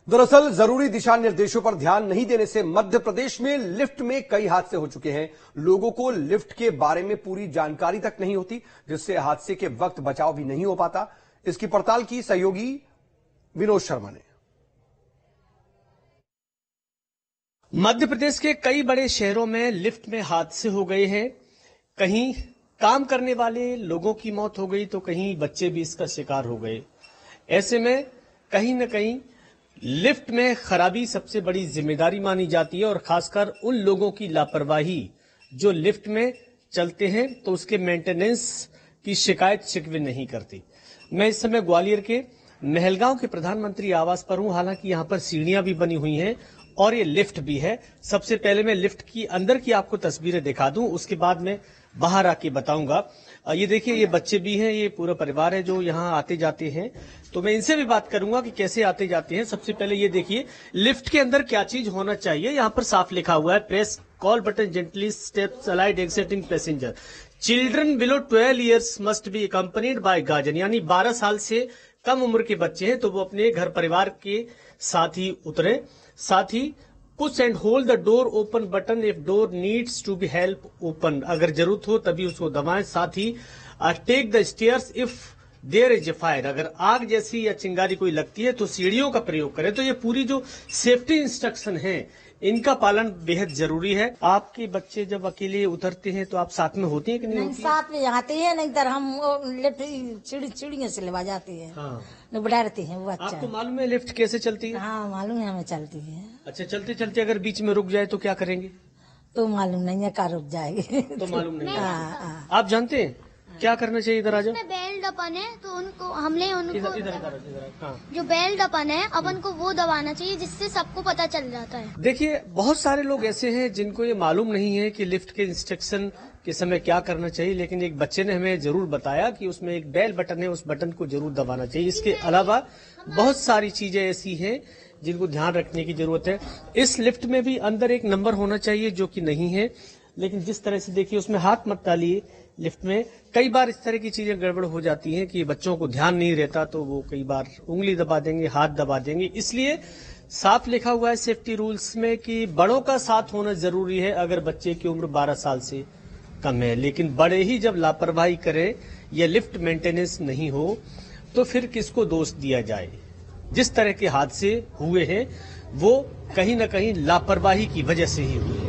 दरअसल जरूरी दिशा निर्देशों पर ध्यान नहीं देने से मध्य प्रदेश में लिफ्ट में कई हादसे हो चुके हैं। लोगों को लिफ्ट के बारे में पूरी जानकारी तक नहीं होती, जिससे हादसे के वक्त बचाव भी नहीं हो पाता। इसकी पड़ताल की सहयोगी विनोद शर्मा ने। मध्य प्रदेश के कई बड़े शहरों में लिफ्ट में हादसे हो गए हैं। कहीं काम करने वाले लोगों की मौत हो गई तो कहीं बच्चे भी इसका शिकार हो गए। ऐसे में कहीं न कहीं लिफ्ट में खराबी सबसे बड़ी जिम्मेदारी मानी जाती है और खासकर उन लोगों की लापरवाही जो लिफ्ट में चलते हैं तो उसके मेंटेनेंस की शिकायत शिकवे नहीं करती। मैं इस समय ग्वालियर के महलगांव के प्रधानमंत्री आवास पर हूं। हालांकि यहां पर सीढ़ियां भी बनी हुई हैं और ये लिफ्ट भी है। सबसे पहले मैं लिफ्ट की अंदर की आपको तस्वीरें दिखा दूं, उसके बाद मैं बाहर आके बताऊंगा। ये देखिए, ये बच्चे भी हैं, ये पूरा परिवार है जो यहाँ आते जाते हैं। तो मैं इनसे भी बात करूंगा कि कैसे आते जाते हैं। सबसे पहले ये देखिए, लिफ्ट के अंदर क्या चीज होना चाहिए। यहाँ पर साफ लिखा हुआ है, press call button gently steps allied exiting passenger, children below 12 years must be accompanied by guardian. यानी 12 साल से कम उम्र के बच्चे हैं तो वो अपने घर परिवार के साथ ही उतरे। साथ ही push and hold the door open button if door needs to be help open, अगर जरूरत हो तभी उसको दबाएं। साथ ही take the stairs if there is a fire, अगर आग जैसी या चिंगारी कोई लगती है तो सीढ़ियों का प्रयोग करें। तो ये पूरी जो सेफ्टी इंस्ट्रक्शन है इनका पालन बेहद जरूरी है। आपके बच्चे जब अकेले उतरते हैं तो आप साथ में होती हैं कि नहीं? साथ में आते हैं, नहीं तो हम लिफ्ट सीढ़ियों से लेवा जाते हैं। हाँ, बैठा रहते हैं वो। अच्छा, आपको मालूम है लिफ्ट कैसे चलती है? हाँ मालूम है, हमें चलती है। अच्छा, चलते चलते अगर बीच में रुक जाए तो क्या करेंगे? तो मालूम नहीं है, कहाँ रुक जाएगी तो मालूम नहीं है। हाँ। आप जानते हैं क्या करना चाहिए? इधर आ जाओ। बेल्ट अपन है तो उनको हमने उनको इधर हाँ। जो बेल्ट अपन है अपन को वो दबाना चाहिए, जिससे सबको पता चल जाता है। देखिए, बहुत सारे लोग ऐसे हैं जिनको ये मालूम नहीं है कि लिफ्ट के इंस्ट्रक्शन के समय क्या करना चाहिए, लेकिन एक बच्चे ने हमें जरूर बताया कि उसमें एक बेल बटन है, उस बटन को जरूर दबाना चाहिए। इसके अलावा बहुत सारी चीजें ऐसी हैं जिनको ध्यान रखने की जरूरत है। इस लिफ्ट में भी अंदर एक नंबर होना चाहिए जो कि नहीं है, लेकिन जिस तरह से देखिए उसमें हाथ मत डालिए। लिफ्ट में कई बार इस तरह की चीजें गड़बड़ हो जाती हैं कि बच्चों को ध्यान नहीं रहता तो वो कई बार उंगली दबा देंगे, हाथ दबा देंगे। इसलिए साफ लिखा हुआ है सेफ्टी रूल्स में कि बड़ों का साथ होना जरूरी है अगर बच्चे की उम्र 12 साल से कम है। लेकिन बड़े ही जब लापरवाही करें या लिफ्ट मेंटेनेंस नहीं हो तो फिर किसको दोष दिया जाए? जिस तरह के हादसे हुए हैं वो कहीं न कहीं लापरवाही की वजह से ही हुए हैं।